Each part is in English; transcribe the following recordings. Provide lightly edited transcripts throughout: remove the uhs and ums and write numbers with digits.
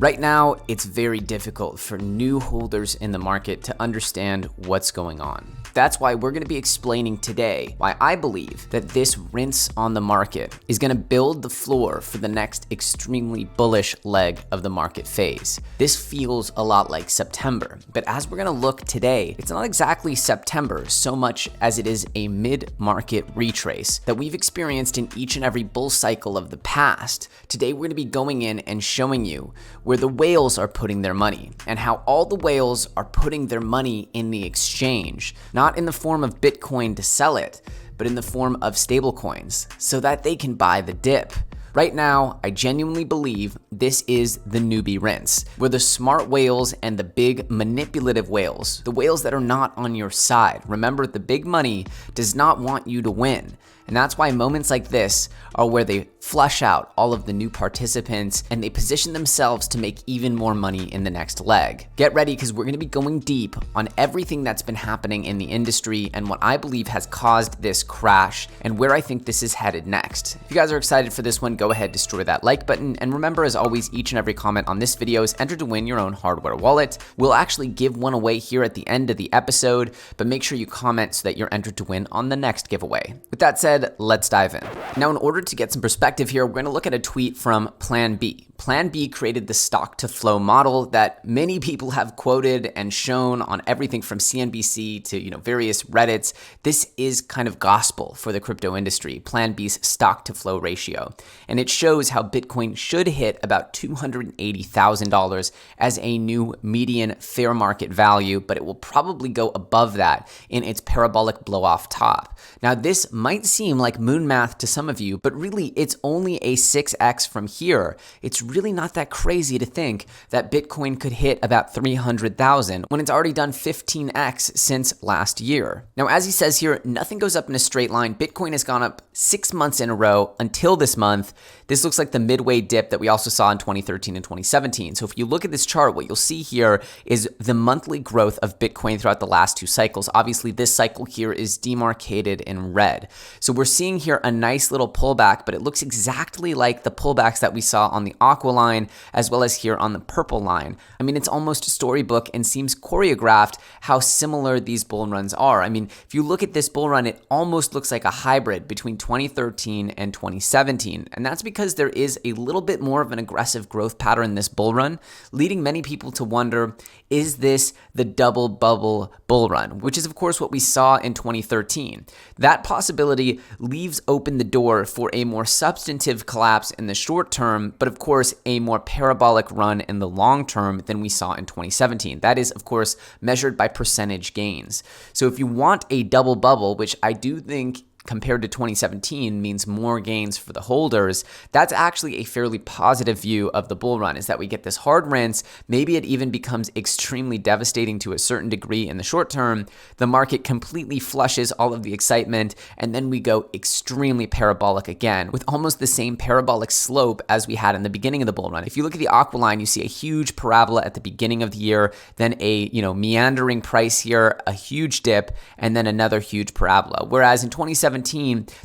Right now, it's very difficult for new holders in the market to understand what's going on. That's why we're going to be explaining today why I believe that this rinse on the market is going to build the floor for the next extremely bullish leg of the market phase. This feels a lot like September, but as we're going to look today, it's not exactly September so much as it is a mid-market retrace that we've experienced in each and every bull cycle of the past. Today, we're going to be going in and showing you where the whales are putting their money and how all the whales are putting their money in the exchange, not in the form of Bitcoin to sell it, but in the form of stablecoins so that they can buy the dip. Right now, I genuinely believe this is the newbie rinse, where the smart whales and the big manipulative whales, the whales that are not on your side. Remember, the big money does not want you to win. And that's why moments like this are where they flush out all of the new participants and they position themselves to make even more money in the next leg. Get ready, because we're going to be going deep on everything that's been happening in the industry and what I believe has caused this crash and where I think this is headed next. If you guys are excited for this one, go ahead, destroy that like button. And remember, as always, each and every comment on this video is entered to win your own hardware wallet. We'll actually give one away here at the end of the episode, but make sure you comment so that you're entered to win on the next giveaway. With that said, let's dive in. Now, in order to get some perspective here, we're going to look at a tweet from Plan B. Plan B created the stock to flow model that many people have quoted and shown on everything from CNBC to, various Reddits. This is kind of gospel for the crypto industry, Plan B's stock to flow ratio. And it shows how Bitcoin should hit about $280,000 as a new median fair market value, but it will probably go above that in its parabolic blow off top. Now, this might seem like moon math to some of you, but really it's only a 6x from here. It's really not that crazy to think that Bitcoin could hit about 300,000 when it's already done 15x since last year. Now, as he says here, nothing goes up in a straight line. Bitcoin has gone up 6 months in a row until this month. This looks like the midway dip that we also saw in 2013 and 2017. So if you look at this chart, what you'll see here is the monthly growth of Bitcoin throughout the last 2 cycles. Obviously, this cycle here is demarcated in red. So we're seeing here a nice little pullback, but it looks exactly like the pullbacks that we saw on the aqua line as well as here on the purple line. I mean, it's almost storybook and seems choreographed how similar these bull runs are. I mean, if you look at this bull run, it almost looks like a hybrid between 2013 and 2017. And that's because there is a little bit more of an aggressive growth pattern in this bull run, leading many people to wonder, is this the double bubble bull run? Which is, of course, what we saw in 2013. That possibility leaves open the door for a more substantive collapse in the short term, but of course, a more parabolic run in the long term than we saw in 2017. That is, of course, measured by percentage gains. So if you want a double bubble, which I do think compared to 2017 means more gains for the holders, that's actually a fairly positive view of the bull run, is that we get this hard rinse. Maybe it even becomes extremely devastating to a certain degree in the short term. The market completely flushes all of the excitement, and then we go extremely parabolic again with almost the same parabolic slope as we had in the beginning of the bull run. If you look at the aqua line, you see a huge parabola at the beginning of the year, then a meandering price here, a huge dip, and then another huge parabola. Whereas in 2017,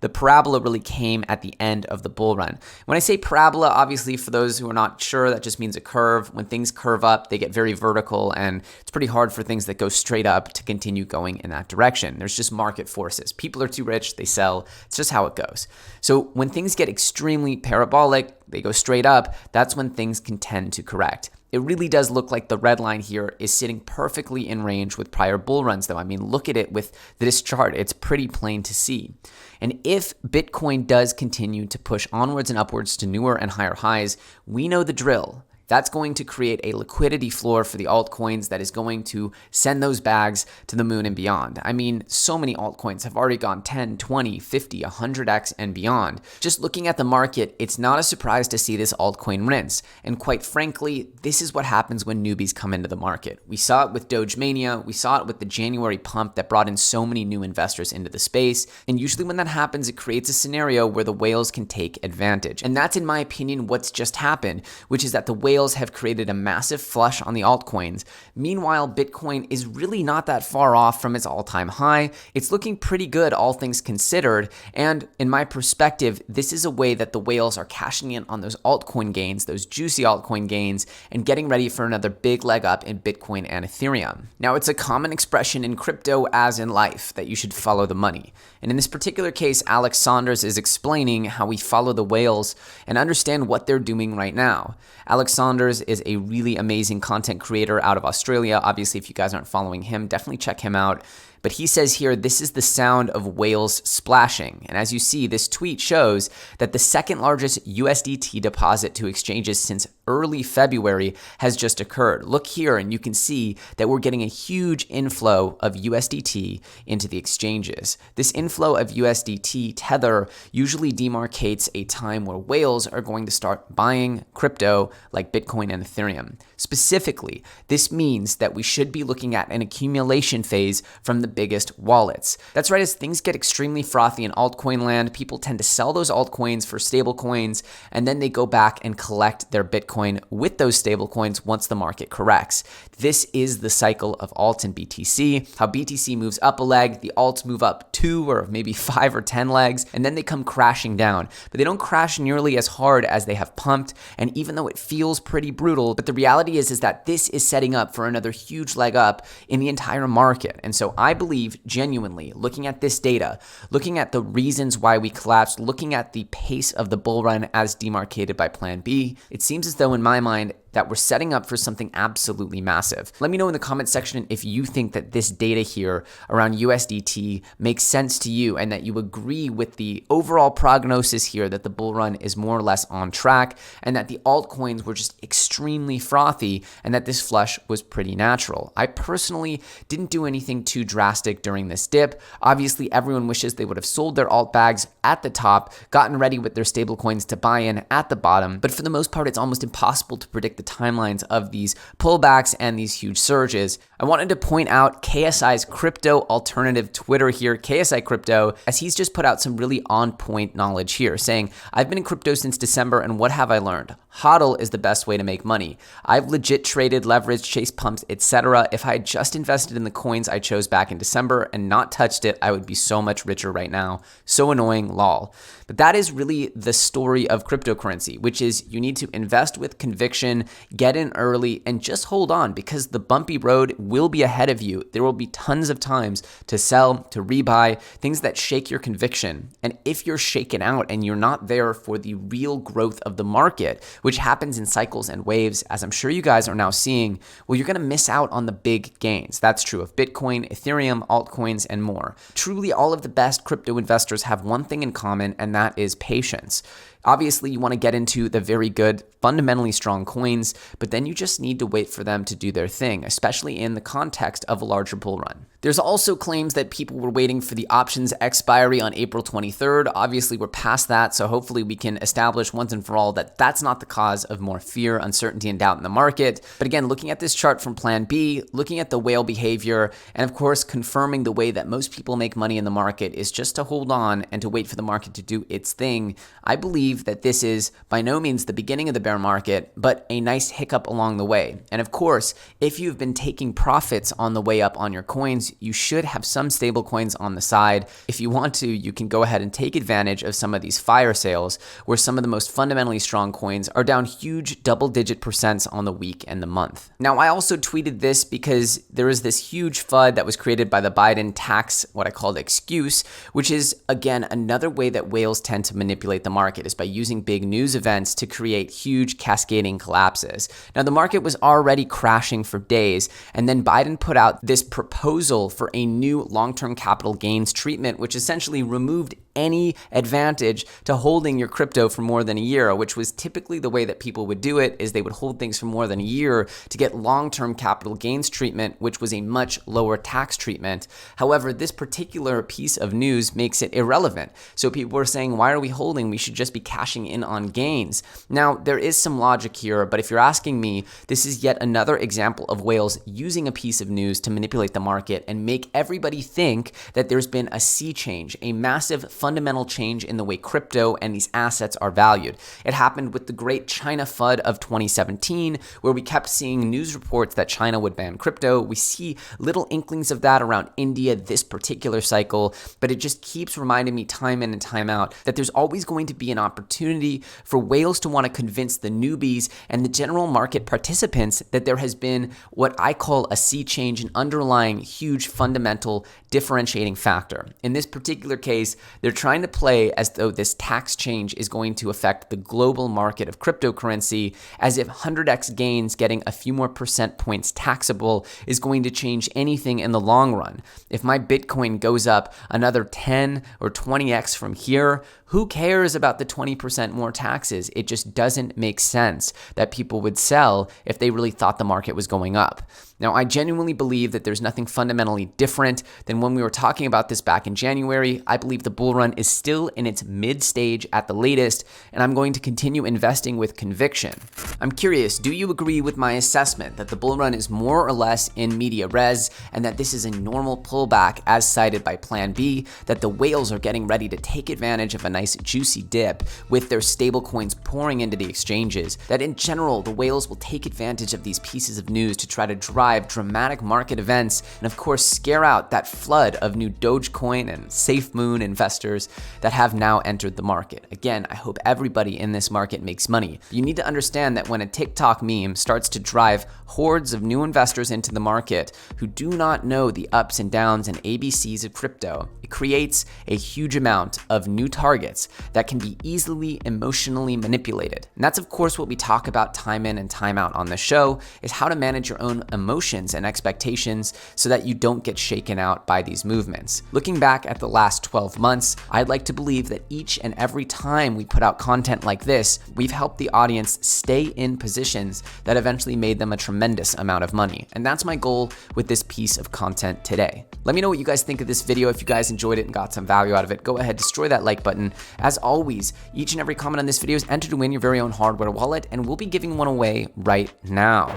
the parabola really came at the end of the bull run. When I say parabola, obviously for those who are not sure, that just means a curve. When things curve up, they get very vertical, and it's pretty hard for things that go straight up to continue going in that direction. There's just market forces. People are too rich, they sell. It's just how it goes. So when things get extremely parabolic, they go straight up, that's when things can tend to correct. It really does look like the red line here is sitting perfectly in range with prior bull runs, though. I mean, look at it with this chart. It's pretty plain to see. And if Bitcoin does continue to push onwards and upwards to newer and higher highs, we know the drill. That's going to create a liquidity floor for the altcoins that is going to send those bags to the moon and beyond. I mean, so many altcoins have already gone 10, 20, 50, 100x and beyond. Just looking at the market, it's not a surprise to see this altcoin rinse. And quite frankly, this is what happens when newbies come into the market. We saw it with Doge Mania. We saw it with the January pump that brought in so many new investors into the space. And usually when that happens, it creates a scenario where the whales can take advantage. And that's, in my opinion, what's just happened, which is that the whales whales have created a massive flush on the altcoins. Meanwhile, Bitcoin is really not that far off from its all-time high. It's looking pretty good, all things considered. And in my perspective, this is a way that the whales are cashing in on those altcoin gains, those juicy altcoin gains, and getting ready for another big leg up in Bitcoin and Ethereum. Now, it's a common expression in crypto as in life that you should follow the money. And in this particular case, Alex Saunders is explaining how we follow the whales and understand what they're doing right now. Alex Saunders is a really amazing content creator out of Australia. Obviously, if you guys aren't following him, definitely check him out. But he says here, this is the sound of whales splashing. And as you see, this tweet shows that the second largest USDT deposit to exchanges since early February has just occurred. Look here, and you can see that we're getting a huge inflow of USDT into the exchanges. This inflow of USDT Tether usually demarcates a time where whales are going to start buying crypto like Bitcoin and Ethereum. Specifically, this means that we should be looking at an accumulation phase from the biggest wallets. That's right, as things get extremely frothy in altcoin land, people tend to sell those altcoins for stable coins, and then they go back and collect their Bitcoin with those stable coins once the market corrects. This is the cycle of alt and BTC. How BTC moves up a leg, the alts move up 2 or maybe 5 or 10 legs, and then they come crashing down. But they don't crash nearly as hard as they have pumped, and even though it feels pretty brutal, but the reality is that this is setting up for another huge leg up in the entire market. And so I believe genuinely, looking at this data, looking at the reasons why we collapsed, looking at the pace of the bull run as demarcated by Plan B, it seems as though in my mind that we're setting up for something absolutely massive. Let me know in the comment section if you think that this data here around USDT makes sense to you and that you agree with the overall prognosis here that the bull run is more or less on track and that the altcoins were just extremely frothy and that this flush was pretty natural. I personally didn't do anything too drastic during this dip. Obviously, everyone wishes they would have sold their alt bags at the top, gotten ready with their stablecoins to buy in at the bottom, but for the most part, it's almost impossible to predict the timelines of these pullbacks and these huge surges. I wanted to point out KSI's crypto alternative Twitter here, KSI Crypto, as he's just put out some really on-point knowledge here, saying, I've been in crypto since December, and what have I learned? HODL is the best way to make money. I've legit traded, leveraged, chased pumps, etc. If I had just invested in the coins I chose back in December and not touched it, I would be so much richer right now. So annoying, lol. But that is really the story of cryptocurrency, which is you need to invest with conviction, get in early, and just hold on because the bumpy road will be ahead of you. There will be tons of times to sell, to rebuy, things that shake your conviction. And if you're shaken out and you're not there for the real growth of the market, which happens in cycles and waves, as I'm sure you guys are now seeing, well, you're going to miss out on the big gains. That's true of Bitcoin, Ethereum, altcoins, and more. Truly, all of the best crypto investors have one thing in common, and that is patience. Obviously, you want to get into the very good, fundamentally strong coins, but then you just need to wait for them to do their thing, especially in the context of a larger bull run. There's also claims that people were waiting for the options expiry on April 23rd. Obviously, we're past that, so hopefully we can establish once and for all that that's not the cause of more fear, uncertainty, and doubt in the market. But again, looking at this chart from Plan B, looking at the whale behavior, and of course, confirming the way that most people make money in the market is just to hold on and to wait for the market to do its thing, I believe that this is by no means the beginning of the bear market, but a nice hiccup along the way. And of course, if you've been taking profits on the way up on your coins, you should have some stable coins on the side. If you want to, you can go ahead and take advantage of some of these fire sales where some of the most fundamentally strong coins are down huge double-digit percents on the week and the month. Now, I also tweeted this because there is this huge FUD that was created by the Biden tax, what I called excuse, which is, again, another way that whales tend to manipulate the market is by using big news events to create huge cascading collapses. Now, the market was already crashing for days, and then Biden put out this proposal for a new long-term capital gains treatment, which essentially removed any advantage to holding your crypto for more than a year, which was typically the way that people would do it, is they would hold things for more than a year to get long-term capital gains treatment, which was a much lower tax treatment. However, this particular piece of news makes it irrelevant. So people were saying, why are we holding? We should just be cashing in on gains. Now, there is some logic here, but if you're asking me, this is yet another example of whales using a piece of news to manipulate the market and make everybody think that there's been a sea change, a massive fundamental change in the way crypto and these assets are valued. It happened with the great China FUD of 2017, where we kept seeing news reports that China would ban crypto. We see little inklings of that around India this particular cycle, but it just keeps reminding me time in and time out that there's always going to be an opportunity for whales to want to convince the newbies and the general market participants that there has been what I call a sea change, an underlying huge fundamental differentiating factor. In this particular case, they're trying to play as though this tax change is going to affect the global market of cryptocurrency, as if 100x gains getting a few more percent points taxable is going to change anything in the long run. If my Bitcoin goes up another 10 or 20x from here, who cares about the 20% more taxes? It just doesn't make sense that people would sell if they really thought the market was going up. Now, I genuinely believe that there's nothing fundamentally different than when we were talking about this back in January. I believe the bull run is still in its mid stage at the latest, and I'm going to continue investing with conviction. I'm curious, do you agree with my assessment that the bull run is more or less in media res and that this is a normal pullback as cited by Plan B, that the whales are getting ready to take advantage of a nice juicy dip with their stablecoins pouring into the exchanges, that in general, the whales will take advantage of these pieces of news to try to drive dramatic market events and of course scare out that flood of new Dogecoin and SafeMoon investors that have now entered the market. Again, I hope everybody in this market makes money. You need to understand that when a TikTok meme starts to drive hordes of new investors into the market who do not know the ups and downs and ABCs of crypto, it creates a huge amount of new targets that can be easily emotionally manipulated. And that's of course what we talk about time in and time out on the show, is how to manage your own emotions and expectations so that you don't get shaken out by these movements. Looking back at the last 12 months, I'd like to believe that each and every time we put out content like this, we've helped the audience stay in positions that eventually made them a tremendous amount of money. And that's my goal with this piece of content today. Let me know what you guys think of this video. If you guys enjoyed it and got some value out of it, go ahead, destroy that like button. As always, each and every comment on this video is entered to win your very own hardware wallet, and we'll be giving one away right now.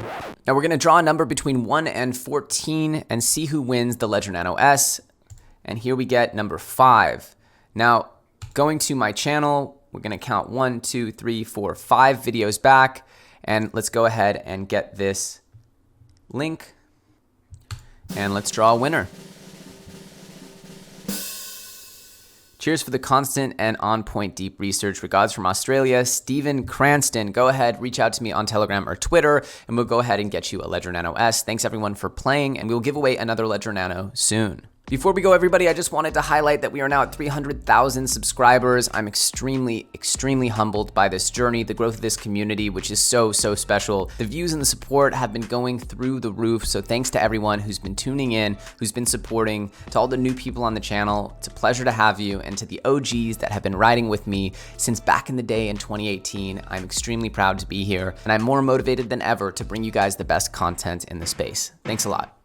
Now we're gonna draw a number between 1 and 14 and see who wins the Ledger Nano S. And here we get number 5. Now, going to my channel, we're gonna count 1, 2, 3, 4, 5 videos back, and let's go ahead and get this link, and let's draw a winner. Cheers for the constant and on-point deep research. Regards from Australia, Stephen Cranston. Go ahead, reach out to me on Telegram or Twitter, and we'll go ahead and get you a Ledger Nano S. Thanks everyone for playing, and we'll give away another Ledger Nano soon. Before we go, everybody, I just wanted to highlight that we are now at 300,000 subscribers. I'm extremely humbled by this journey, the growth of this community, which is so special. The views and the support have been going through the roof, so thanks to everyone who's been tuning in, who's been supporting, to all the new people on the channel. It's a pleasure to have you, and to the OGs that have been riding with me since back in the day in 2018. I'm extremely proud to be here, and I'm more motivated than ever to bring you guys the best content in the space. Thanks a lot.